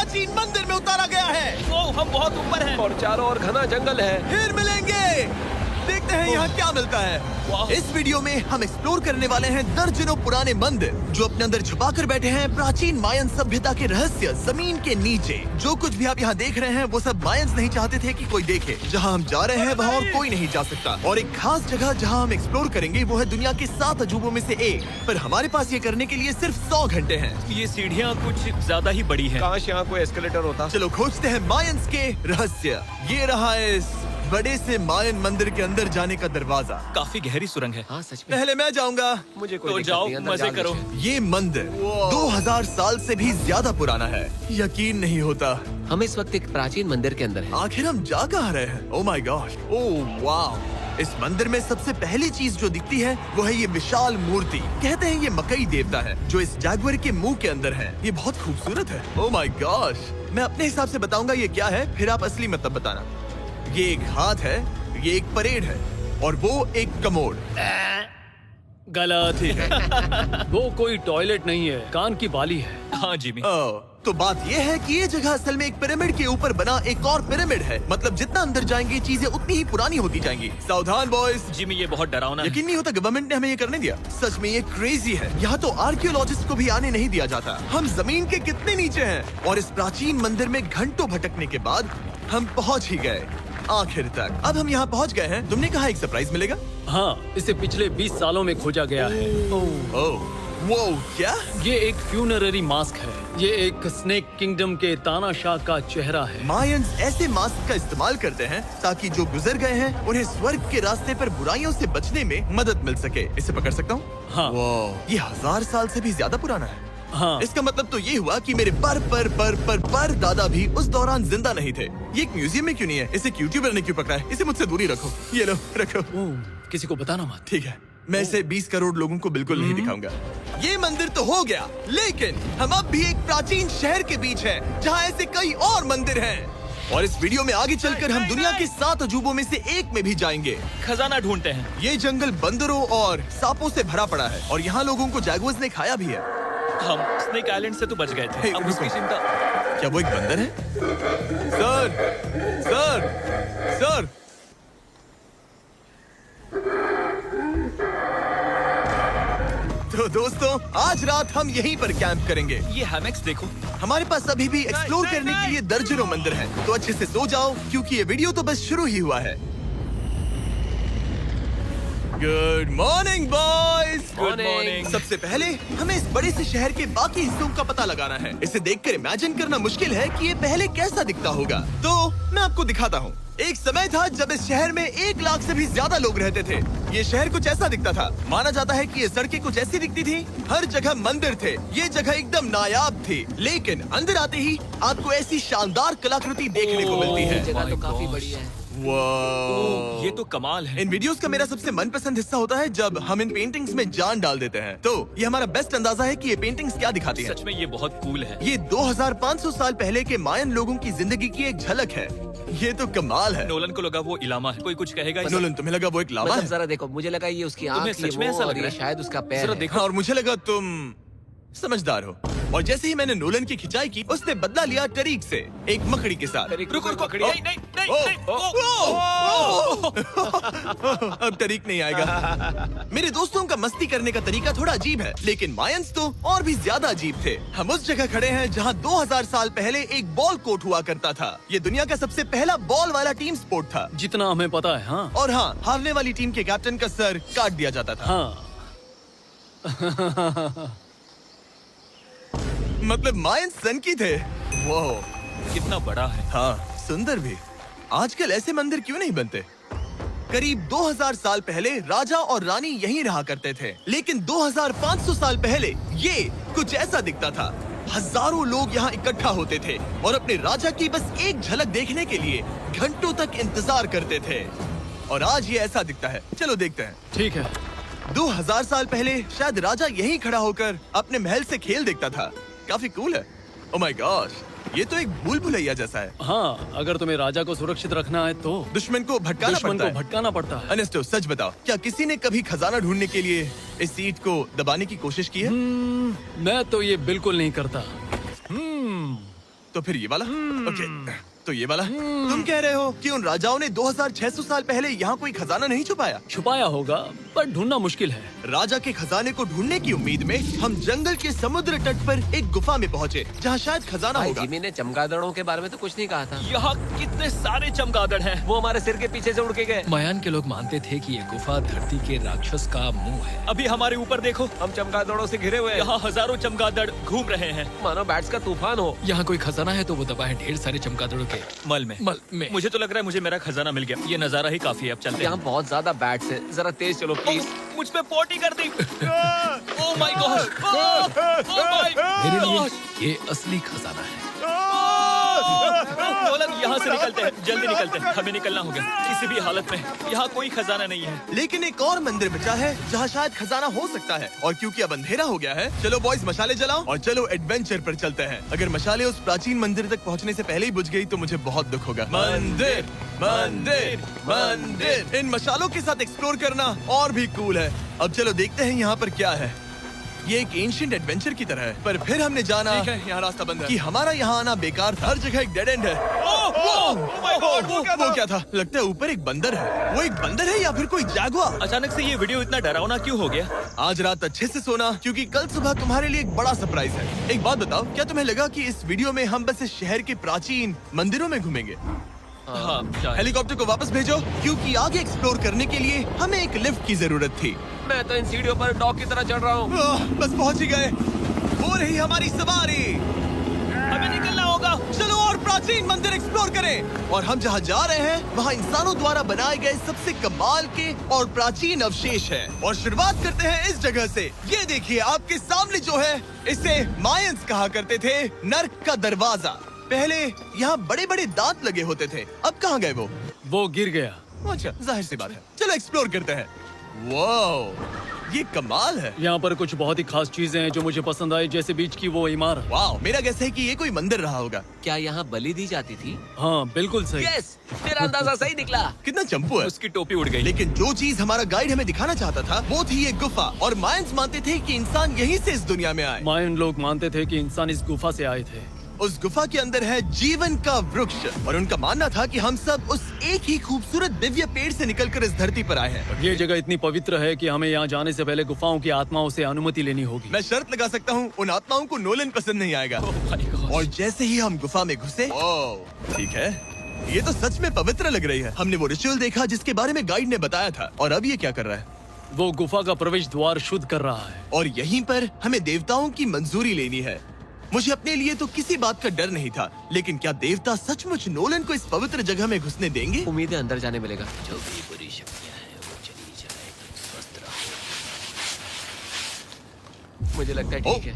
प्राचीन मंदिर में उतारा गया है। ओ, हम बहुत ऊपर हैं। और चारों ओर घना जंगल है। फिर मिलेंगे। देखते हैं यहाँ क्या मिलता है। वाह। इस वीडियो में हम एक्सप्लोर करने वाले हैं दर्जनों पुराने मंदिर जो अपने अंदर छुपा कर बैठे हैं प्राचीन मायन सभ्यता के रहस्य जमीन के नीचे। जो कुछ भी आप यहाँ देख रहे हैं वो सब मायंस नहीं चाहते थे कि कोई देखे। जहाँ हम जा रहे हैं वहाँ और कोई नहीं जा सकता। और एक खास जगह जहाँ हम एक्सप्लोर करेंगे वो है दुनिया के 7 अजूबों में से एक। पर हमारे पास ये करने के लिए सिर्फ 100 घंटे हैं। ये सीढ़ियाँ कुछ ज्यादा ही बड़ी हैं। काश यहाँ कोई एस्केलेटर होता। चलो खोजते हैं मायंस के रहस्य। ये रहा इस बड़े से मायन मंदिर के अंदर जाने का दरवाजा। काफी गहरी सुरंग है। हाँ सच में। पहले मैं जाऊंगा। मुझे कोई तो दिक्कत जाओ, नहीं, अंदर मजे जाने करो। दीजिए। ये मंदिर 2000 साल से भी ज्यादा पुराना है। यकीन नहीं होता। हम इस वक्त एक प्राचीन मंदिर के अंदर हैं। आखिर हम जा कहाँ रहे हैं? ओह माय गॉड, ओह वाह। इस मंदिर में सबसे पहली चीज जो दिखती है वो है ये विशाल मूर्ति। कहते हैं ये मकई देवता है जो इस जैगुआर के मुंह के अंदर है। ये बहुत खूबसूरत है। ओह माय गॉड। मैं अपने हिसाब से बताऊंगा ये क्या है, फिर आप असली मतलब बताना। ये एक हाथ है, ये एक परेड है और वो एक कमोड। गलत ही है। वो कोई टॉयलेट नहीं है, कान की बाली है। हाँ जिमी। तो बात ये है कि ये जगह असल में एक पिरामिड के ऊपर बना एक और पिरामिड है। मतलब जितना अंदर जाएंगे चीजें उतनी ही पुरानी होती जाएंगी। सावधान बॉयज। जिमी ये बहुत डरावना है। यकीन नहीं होता गवर्नमेंट ने हमें ये करने दिया। सच में ये क्रेजी है। यहाँ तो आर्कियोलॉजिस्ट को भी आने नहीं दिया जाता। हम जमीन के कितने नीचे हैं और इस प्राचीन मंदिर में घंटों भटकने के बाद हम पहुँच ही गए आखिर तक। अब हम यहाँ पहुँच गए हैं। तुमने कहा एक सरप्राइज मिलेगा। हाँ, इसे पिछले 20 सालों में खोजा गया है। ओह वो क्या? ये एक फ्यूनररी मास्क है। ये एक स्नेक किंगडम के तानाशाह का चेहरा है। मायंस ऐसे मास्क का इस्तेमाल करते हैं ताकि जो गुजर गए हैं उन्हें स्वर्ग के रास्ते पर बुराइयों से बचने में मदद मिल सके। इसे पकड़ सकता हूँ? हाँ। ये 1000 साल से भी ज्यादा पुराना है। हाँ। इसका मतलब तो ये हुआ कि मेरे पर दादा भी उस दौरान जिंदा नहीं थे। ये एक म्यूजियम में क्यों नहीं है? इसे यूट्यूबर ने क्यों पकड़ा है? इसे मुझसे दूरी रखो। ये लो रखो। ओह, किसी को बताना मत। ठीक है, मैं इसे 20 करोड़ लोगों को बिल्कुल नहीं दिखाऊंगा। ये मंदिर तो हो गया, लेकिन हम अब भी एक प्राचीन शहर के बीच हैं, जहाँ ऐसे कई और मंदिर हैं। और इस वीडियो में आगे चलकर हम दुनिया के 7 अजूबों में से एक में भी जाएंगे। खजाना ढूंढते हैं। ये जंगल बंदरों और सांपों से भरा पड़ा है और यहाँ लोगों को जैगुआर्स ने खाया भी है। हम स्नेक आइलैंड से तो बच गए थे। अब रुको। उसकी चिंता। क्या वो एक बंदर है? Sir, sir, sir. तो दोस्तों आज रात हम यहीं पर कैंप करेंगे। ये हैमेक्स देखो। हमारे पास अभी भी एक्सप्लोर करने के लिए दर्जनों मंदिर हैं। तो अच्छे से सो जाओ क्योंकि ये वीडियो तो बस शुरू ही हुआ है। Good morning boys. Good morning. सबसे पहले हमें इस बड़े से शहर के बाकी हिस्सों का पता लगाना है। इसे देखकर इमेजिन करना मुश्किल है कि ये पहले कैसा दिखता होगा। तो मैं आपको दिखाता हूँ। एक समय था जब इस शहर में 1 लाख से भी ज्यादा लोग रहते थे। ये शहर कुछ ऐसा दिखता था। माना जाता है कि ये सड़कें कुछ ऐसी दिखती थी। हर जगह मंदिर थे। ये जगह एकदम नायाब थी। लेकिन अंदर आते ही आपको ऐसी शानदार कलाकृति देखने को मिलती है। जगह तो काफी बड़ी है। वाह, ये तो कमाल है। इन वीडियोस का मेरा सबसे मनपसंद हिस्सा होता है जब हम इन पेंटिंग्स में जान डाल देते हैं। तो ये हमारा बेस्ट अंदाजा है कि ये पेंटिंग्स क्या दिखाती हैं। सच में ये बहुत कूल है। ये 2500 साल पहले के मायन लोगों की जिंदगी की एक झलक है। ये तो कमाल है। नोलन को लगा वो इलामा है। कोई कुछ कहेगा इसे? नोलन, तुम्हें लगा वो एक लावा मतलब है? जरा देखो, मुझे लगा ये उसकी तुम्हें आँख, ये सच में वो, ऐसा और लग रहा ये है? शायद उसका पैर जरा है। देखो। और मुझे लगा तुम समझदार हो। और जैसे ही मैंने नोलन की खिंचाई की उसने बदला लिया टरीक से, एक मकड़ी के साथ। रुको रुको। नहीं नहीं नहीं ओ, नहीं। ओ, अब तरीक नहीं आएगा। मेरे दोस्तों का मस्ती करने का तरीका थोड़ा अजीब है, लेकिन मायंस तो और भी ज्यादा अजीब थे। हम उस जगह खड़े हैं जहां 2000 साल पहले एक बॉल कोर्ट हुआ करता था। ये दुनिया का सबसे पहला बॉल वाला टीम स्पोर्ट था। जितना हमें पता है। हाँ। और हाँ, हारने वाली टीम के कैप्टन का सर काट दिया जाता था। हाँ। मतलब मायंस सन की थे। वो कितना बड़ा है। हाँ, सुंदर भी। आजकल ऐसे मंदिर क्यों नहीं बनते? करीब 2000 साल पहले राजा और रानी यहीं रहा करते थे, लेकिन 2500 साल पहले ये कुछ ऐसा दिखता था। हजारों लोग यहाँ इकट्ठा होते थे और अपने राजा की बस एक झलक देखने के लिए घंटों तक इंतजार करते थे। और आज ये ऐसा दिखता है। चलो देखते हैं। ठीक है। 2000 साल पहले शायद राजा यहीं खड़ा होकर अपने महल से खेल देखता था। काफी कूल है। ओह माय गॉड, ये तो एक भूल भुलैया जैसा है। हाँ, अगर तुम्हें राजा को सुरक्षित रखना है तो दुश्मन को भटकाना दुश्मन पड़ता को है। भटकाना पड़ता है। अनेस्टो, सच बताओ, क्या किसी ने कभी खजाना ढूंढने के लिए इस सीट को दबाने की कोशिश की है? मैं तो ये बिल्कुल नहीं करता। तो फिर ये वाला। ओके, तो ये वाला। तुम कह रहे हो कि उन राजाओं ने 2600 साल पहले यहाँ कोई खजाना नहीं छुपाया? छुपाया होगा पर ढूंढना मुश्किल है। राजा के खजाने को ढूंढने की उम्मीद में हम जंगल के समुद्र तट पर एक गुफा में पहुँचे, जहाँ शायद खजाना भाई होगा। जिमी ने चमगादड़ों के बारे में तो कुछ नहीं कहा था। यहाँ कितने सारे चमगादड़ हैं। वो हमारे सिर के पीछे से उड़ के गए। मायान के लोग मानते थे कि ये गुफा धरती के राक्षस का मुंह है। अभी हमारे ऊपर देखो, हम चमगादड़ों से घिरे हुए हैं। यहाँ हजारों चमगादड़ घूम रहे हैं। मानो बैट्स का तूफान हो। यहाँ कोई खजाना है तो वो दबा है ढेर सारे चमगादड़ों के मल में। में। मुझे तो लग रहा है मुझे मेरा खजाना मिल गया। ये नजारा ही काफी है, अब चलते यहाँ हैं। बहुत ज्यादा बैट्स हैं। जरा तेज चलो प्लीज। मुझ पे पोटी कर दी। Oh my god, oh my मेरे लिए गॉड। ये असली खजाना है। नोलन, यहाँ से निकलते हैं, जल्दी निकलते हैं, हमें निकलना होगा किसी भी हालत में। यहाँ कोई खजाना नहीं है। लेकिन एक और मंदिर बचा है जहाँ शायद खजाना हो सकता है, और क्योंकि अब अंधेरा हो गया है, चलो बॉयज मशाले जलाओ और चलो एडवेंचर पर चलते हैं। अगर मशाले उस प्राचीन मंदिर तक पहुँचने से पहले ही बुझ गई तो मुझे बहुत दुख होगा। मंदिर, मंदिर, मंदिर। इन मशालों के साथ एक्सप्लोर करना और भी कूल है। अब चलो देखते हैं यहाँ पर क्या है। ये एक एंशिएंट एडवेंचर की तरह है, पर फिर हमने जाना ठीक है, यहाँ रास्ता बंद है। कि हमारा यहाँ आना बेकार था। हर जगह एक डेड एंड है। वो क्या था? लगता है ऊपर एक बंदर है। वो एक बंदर है या फिर कोई जागुआर? अचानक से ये वीडियो इतना डरावना क्यों हो गया? आज रात अच्छे से सोना, क्योंकि कल सुबह तुम्हारे लिए एक बड़ा सरप्राइज है। एक बात बताओ, क्या तुम्हें लगा कि इस वीडियो में हम बस इस शहर के प्राचीन मंदिरों में घूमेंगे? हाँ, शायद। हेलीकॉप्टर को वापस भेजो, क्योंकि आगे एक्सप्लोर करने के लिए हमें एक लिफ्ट की जरूरत थी। मैं तो इन सीढ़ियों पर डॉग की तरह चढ़ रहा हूँ। बस पहुंच ही गए। हो रही हमारी सवारी। हमें निकलना होगा। चलो और प्राचीन मंदिर एक्सप्लोर करें। और हम जहाँ जा रहे हैं वहाँ इंसानों द्वारा बनाए गए सबसे कमाल के और प्राचीन अवशेष हैं। और शुरुआत करते हैं इस जगह से। ये देखिए आपके सामने जो है, इसे मायंस कहा करते थे, नर्क का दरवाजा। पहले यहाँ बड़े बड़े दांत लगे होते थे, अब कहाँ गए वो गिर गया। अच्छा, जाहिर सी बात है। चलो एक्सप्लोर करते हैं। वाह, ये कमाल है। यहाँ पर कुछ बहुत ही खास चीजें हैं जो मुझे पसंद आई, जैसे बीच की वो इमारत। वाह, मेरा गैस है कि ये कोई मंदिर रहा होगा। क्या यहाँ बलि दी जाती थी? हाँ बिल्कुल सही। यस, मेरा अंदाजा सही निकला। कितना चंपू है। उसकी टोपी उड़ गई। लेकिन जो चीज हमारा गाइड हमें दिखाना चाहता था वो थी ये गुफा। और मायंस मानते थे कि इंसान यहीं से इस दुनिया में आए। मायन लोग मानते थे कि इंसान इस गुफा से आए थे। उस गुफा के अंदर है जीवन का वृक्ष, और उनका मानना था कि हम सब उस एक ही खूबसूरत दिव्य पेड़ से निकलकर इस धरती पर आए हैं। ये जगह इतनी पवित्र है कि हमें यहाँ जाने से पहले गुफाओं की आत्माओं से अनुमति लेनी होगी। मैं शर्त लगा सकता हूँ उन आत्माओं को नोलन पसंद नहीं आएगा। Oh my God। और जैसे ही हम गुफा में घुसे, ठीक है, ये तो सच में पवित्र लग रही है। हमने वो रिचुअल देखा जिसके बारे में गाइड ने बताया था। और अब ये क्या कर रहा है? वो गुफा का प्रवेश द्वार शुद्ध कर रहा है। और यहीं पर हमें देवताओं की मंजूरी लेनी है। मुझे अपने लिए तो किसी बात का डर नहीं था, लेकिन क्या देवता सचमुच नोलन को इस पवित्र जगह में घुसने देंगे? उम्मीद है अंदर जाने मिलेगा। जो भी बुरी शक्तियाँ हैं वो चली जाए। स्वस्थ रहो। मुझे लगता है ठीक है।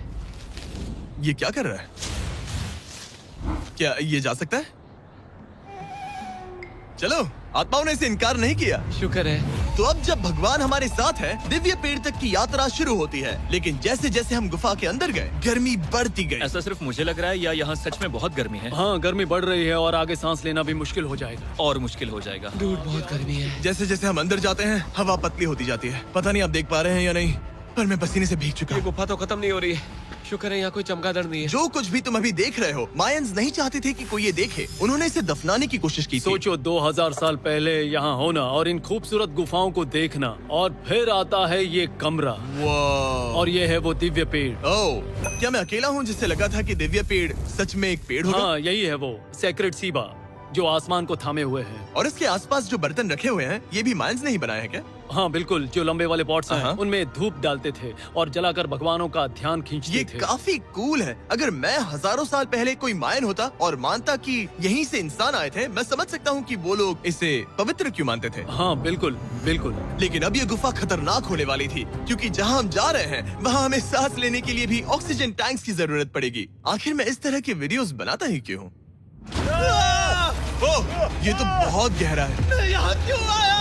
ये क्या कर रहा है? क्या ये जा सकता है? चलो, आत्माओं ने इसे इनकार नहीं किया। शुक्र है। तो अब जब भगवान हमारे साथ है, दिव्य पेड़ तक की यात्रा शुरू होती है। लेकिन जैसे जैसे हम गुफा के अंदर गए, गर्मी बढ़ती गई। ऐसा सिर्फ मुझे लग रहा है या यहाँ सच में बहुत गर्मी है? हाँ, गर्मी बढ़ रही है और आगे सांस लेना भी मुश्किल हो जाएगा। और मुश्किल हो जाएगा। दूर बहुत गर्मी है। जैसे जैसे हम अंदर जाते हैं, हवा पतली होती जाती है। पता नहीं आप देख पा रहे हैं या नहीं, पर मैं पसीने से भीग चुका ये हूँ। गुफा तो खत्म नहीं हो रही है। शुक्र है यहाँ कोई चमगादड़ नहीं है। जो कुछ भी तुम अभी देख रहे हो, मायंस नहीं चाहते थे कि कोई ये देखे। उन्होंने इसे दफनाने की कोशिश की थी। सोचो 2000 साल पहले यहाँ होना और इन खूबसूरत गुफाओं को देखना, और फिर आता है ये कमरा, वाह। और ये है वो दिव्य पेड़। ओह, क्या मैं अकेला हूँ जिससे लगा था कि दिव्य पेड़ सच में एक पेड़ होगा? हाँ, यही है वो सेक्रेट सीबा जो आसमान को थामे हुए है। और इसके आसपास जो बर्तन रखे हुए हैं, ये भी मायंस ने ही बनाए हैं क्या? हाँ बिल्कुल, जो लंबे वाले पॉट्स हैं, हाँ। उनमें धूप डालते थे और जलाकर भगवानों का ध्यान खींचते ये थे। काफी कूल है। अगर मैं हजारों साल पहले कोई मायन होता और मानता कि यहीं से इंसान आए थे, मैं समझ सकता हूँ कि वो लोग इसे पवित्र क्यों मानते थे। हाँ बिल्कुल बिल्कुल। लेकिन अब ये गुफा खतरनाक होने वाली थी, क्योंकि जहाँ हम जा रहे हैं वहाँ हमें सांस लेने के लिए भी ऑक्सीजन टैंक्स की जरूरत पड़ेगी। आखिर मैं इस तरह के वीडियोस बनाता ही क्यों हूँ? ओह, ये तो बहुत गहरा है। मैं यहाँ क्यों आया?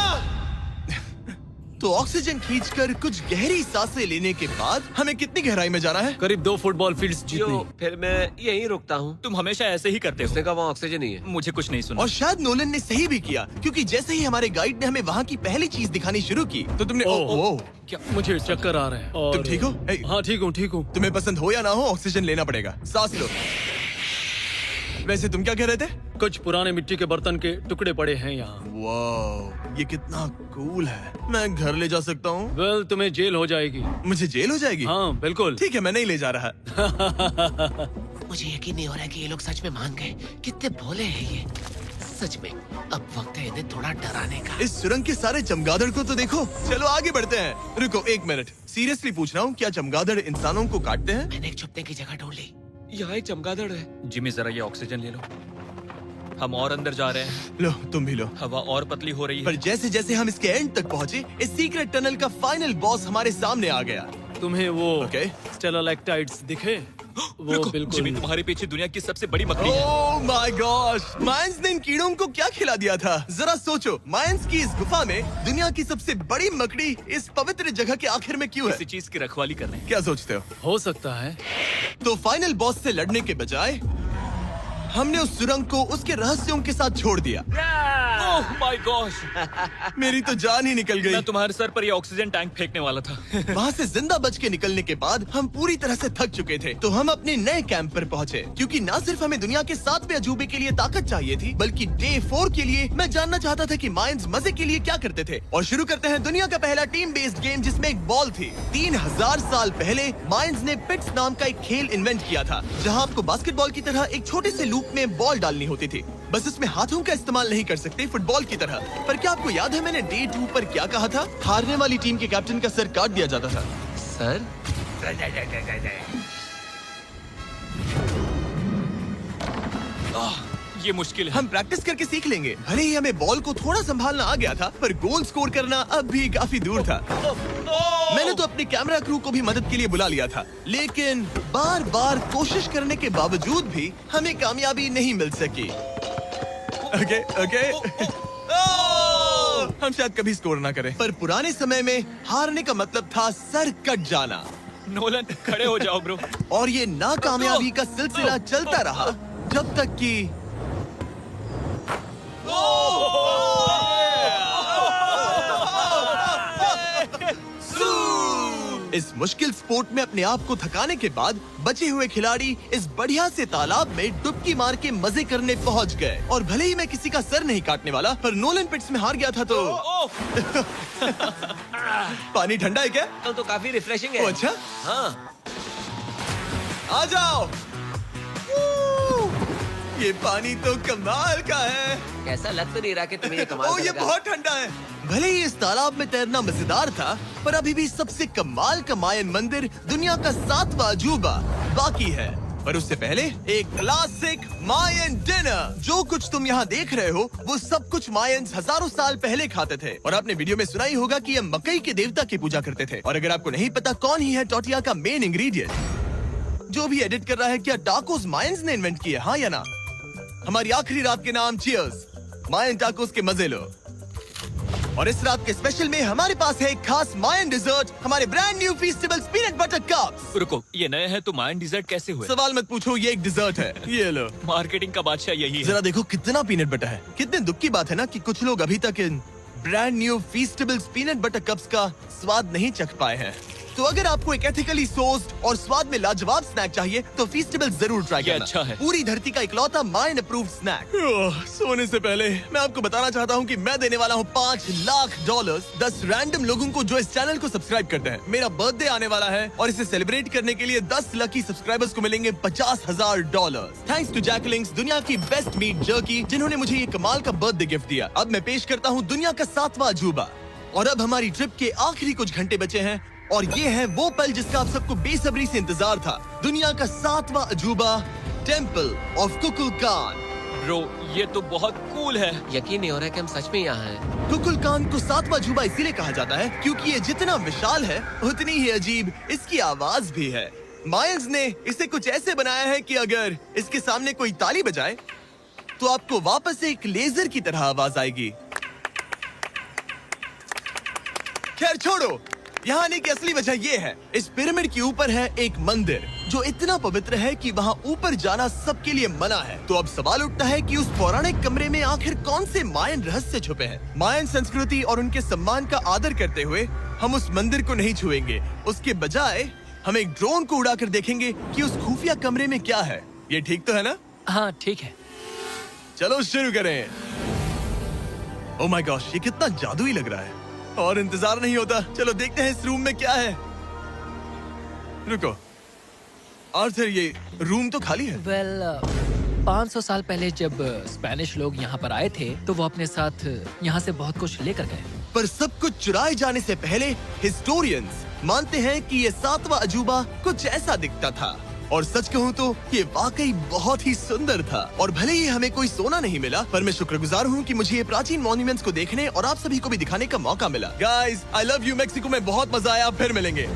तो ऑक्सीजन खींचकर कुछ गहरी सांसें लेने के बाद हमें कितनी गहराई में जाना है? करीब 2 फुटबॉल फील्ड्स जो जितनी। फिर मैं यहीं रुकता हूँ। तुम हमेशा ऐसे ही करते हो। उसने कहा वहाँ ऑक्सीजन ही है। मुझे कुछ नहीं सुना। और शायद नोलन ने सही भी किया, क्योंकि जैसे ही हमारे गाइड ने हमें वहाँ की पहली चीज दिखानी शुरू की, तो तुमने ओह, क्या मुझे चक्कर आ रहे हैं। और तुम ठीक हो? हाँ ठीक हूँ ठीक हूँ। तुम्हें पसंद हो या ना हो, ऑक्सीजन लेना पड़ेगा। सांस लो। वैसे तुम क्या कह रहे थे? कुछ पुराने मिट्टी के बर्तन के टुकड़े पड़े हैं यहाँ। वाह, ये कितना कूल है। मैं घर ले जा सकता हूँ? वेल, तुम्हें जेल हो जाएगी। मुझे जेल हो जाएगी? हाँ बिल्कुल। ठीक है, मैं नहीं ले जा रहा। मुझे यकीन नहीं हो रहा है कि ये लोग सच में मान गए। कितने भोले हैं ये। सच में अब वक्त है इन्हें थोड़ा डराने का। इस सुरंग के सारे चमगादड़ को तो देखो। चलो आगे बढ़ते हैं। रुको एक मिनट, सीरियसली पूछ रहा हूँ, क्या चमगादड़ इंसानों को काटते हैं? मैंने एक छुपने की जगह ढूंढ ली। यहाँ एक चमगादड़ है। जिमी जरा ये ऑक्सीजन ले लो। हम और अंदर जा रहे हैं। लो तुम भी लो। हवा और पतली हो रही पर है। जैसे जैसे हम इसके एंड तक पहुँचे, इस सीक्रेट टनल का फाइनल बॉस हमारे सामने आ गया। तुम्हें वो ओके। स्टेलाक्टाइट्स दिखे? वो रुको, बिल्कुल जिमी तुम्हारे पीछे दुनिया की सबसे बड़ी मकड़ी है। ओह माय गॉड, मायंस ने इन कीड़ों को क्या खिला दिया था? जरा सोचो, मायंस की इस गुफा में दुनिया की सबसे बड़ी मकड़ी इस पवित्र जगह के आखिर में क्यों है? किसी चीज की रखवाली कर रहे हैं। क्या सोचते हो सकता है। तो फाइनल बॉस से लड़ने के बजाय हमने उस सुरंग को उसके रहस्यों के साथ छोड़ दिया। ओह माय गॉश, मेरी तो जान ही निकल गई। मैं तुम्हारे सर पर ये ऑक्सीजन टैंक फेंकने वाला था। वहाँ से जिंदा बच के निकलने के बाद हम पूरी तरह से थक चुके थे, तो हम अपने नए कैंप पर पहुँचे। क्योंकि न सिर्फ हमें दुनिया के 7वें अजूबे के लिए ताकत चाहिए थी, बल्कि डे 4 के लिए मैं जानना चाहता था कि मायंस मजे के लिए क्या करते थे। और शुरू करते हैं दुनिया का पहला टीम बेस्ड गेम, जिसमें एक बॉल थी। 3000 साल पहले मायंस ने पिट्स नाम का एक खेल इन्वेंट किया था, जहाँ आपको बास्केटबॉल की तरह एक छोटे से लूप में बॉल डालनी होती थी। बस इसमें हाथों का इस्तेमाल नहीं कर सकते, फुटबॉल की तरह। पर क्या आपको याद है मैंने डे 2 पर क्या कहा था? हारने वाली टीम के कैप्टन का सर काट दिया जाता था। सर, ये मुश्किल है। हम प्रैक्टिस करके सीख लेंगे। भले ही हमें बॉल को थोड़ा संभालना आ गया था, पर गोल स्कोर करना अब भी काफी दूर था। मैंने तो अपने कैमरा क्रू को भी मदद के लिए बुला लिया था, लेकिन बार बार कोशिश करने के बावजूद भी हमें कामयाबी नहीं मिल सकी। ओके ओके हम शायद कभी स्कोर ना करें, पर पुराने समय में हारने का मतलब था सर कट जाना। नोलन, खड़े हो जाओ ब्रो। और ये नाकामयाबी का सिलसिला चलता रहा जब तक कि इस मुश्किल स्पोर्ट में अपने आप को थकाने के बाद बचे हुए खिलाड़ी इस बढ़िया से तालाब में डुबकी मार के मजे करने पहुंच गए। और भले ही मैं किसी का सर नहीं काटने वाला, पर नोलन पिट्स में हार गया था तो पानी ठंडा है क्या? तो काफी रिफ्रेशिंग ओ, है। अच्छा हाँ, आ जाओ। ये पानी तो कमाल का है। कैसा लग तो नहीं रहा कि तुम्हें ये कमाल ओ, ये करेगा। बहुत ठंडा है। भले ही इस तालाब में तैरना मजेदार था, पर अभी भी सबसे कमाल का मायन मंदिर, दुनिया का 7वां अजूबा बाकी है। पर उससे पहले एक क्लासिक मायन डिनर। जो कुछ तुम यहाँ देख रहे हो, वो सब कुछ मायंस हजारों साल पहले खाते थे। और आपने वीडियो में सुना ही होगा कि ये मकई के देवता की पूजा करते थे। और अगर आपको नहीं पता कौन ही है टोटिया का मेन इंग्रेडिएंट, जो भी एडिट कर रहा है, क्या टाकोस मायंस ने इन्वेंट किए, हाँ या ना? हमारी आखिरी रात के नाम चीयर्स, मायन टाकोस के मजे लो। और इस रात के स्पेशल में हमारे पास है एक खास मायन डिजर्ट, हमारे brand new Feastables peanut butter cups. रुको, ये नए हैं तो मायन डिजर्ट कैसे हुए? सवाल मत पूछो, ये एक डिजर्ट है। ये लो। मार्केटिंग का बादशाह यही है। जरा देखो कितना पीनट बटर है। कितने दुख की बात है ना कि कुछ लोग अभी तक इन brand new Feastables peanut butter cups का स्वाद नहीं चख पाए हैं। तो अगर आपको एक एथिकली सोर्स्ड और स्वाद में लाजवाब स्नैक चाहिए, तो फीस्टेबल जरूर ट्राई ये करना। अच्छा है। पूरी धरती का इकलौता मायन अप्रूव्ड स्नैक। सोने से पहले मैं आपको बताना चाहता हूँ कि मैं देने वाला हूँ $5 लाख 10 रैंडम लोगों को जो इस चैनल को सब्सक्राइब करते हैं। मेरा बर्थडे आने वाला है और इसे सेलिब्रेट करने के लिए 10 लकी सब्सक्राइबर्स को मिलेंगे $50,000। थैंक्स टू जैकलिंग्स, दुनिया की बेस्ट मीट जर्की, जिन्होंने मुझे ये कमाल का बर्थडे गिफ्ट दिया। अब मैं पेश करता हूँ दुनिया का 7वां अजूबा। और अब हमारी ट्रिप के आखिरी कुछ घंटे बचे हैं, और ये है वो पल जिसका आप सबको बेसब्री से इंतजार था। दुनिया का 7वां अजूबा, टेम्पल ऑफ कुकुलकान। ब्रो, ये तो बहुत कूल है। यकीन नहीं हो रहा है कि हम सच में यहाँ हैं। कुकुलकान को 7वां अजूबा इसीलिए कहा जाता है क्योंकि ये जितना विशाल है, उतनी ही अजीब इसकी आवाज भी है। मायंस ने इसे कुछ ऐसे बनाया है कि अगर इसके सामने कोई ताली बजाए, तो आपको वापस एक लेजर की तरह आवाज आएगी। खैर छोड़ो, यहाँ आने की असली वजह ये है, इस पिरामिड के ऊपर है एक मंदिर जो इतना पवित्र है कि वहाँ ऊपर जाना सबके लिए मना है। तो अब सवाल उठता है कि उस पौराणिक कमरे में आखिर कौन से मायन रहस्य छुपे हैं। मायन संस्कृति और उनके सम्मान का आदर करते हुए हम उस मंदिर को नहीं छुएंगे। उसके बजाय हम एक ड्रोन को उड़ाकर देखेंगे कि उस खुफिया कमरे में क्या है। ये ठीक तो है ना? हाँ ठीक है। चलो शुरू करें। ओह माय गॉश, ये कितना जादुई लग रहा है और इंतजार नहीं होता। चलो देखते हैं इस रूम में क्या है। रुको आर्थर, ये रूम तो खाली है। वेल 500 साल पहले जब स्पेनिश लोग यहाँ पर आए थे तो वो अपने साथ यहाँ से बहुत कुछ लेकर गए। पर सब कुछ चुराए जाने से पहले हिस्टोरियंस मानते हैं कि ये 7वां अजूबा कुछ ऐसा दिखता था। और सच कहूँ तो ये वाकई बहुत ही सुंदर था। और भले ही हमें कोई सोना नहीं मिला, पर मैं शुक्रगुजार हूँ कि मुझे ये प्राचीन मॉन्यूमेंट्स को देखने और आप सभी को भी दिखाने का मौका मिला। Guys, I love you. Mexico में बहुत मजा आया। फिर मिलेंगे।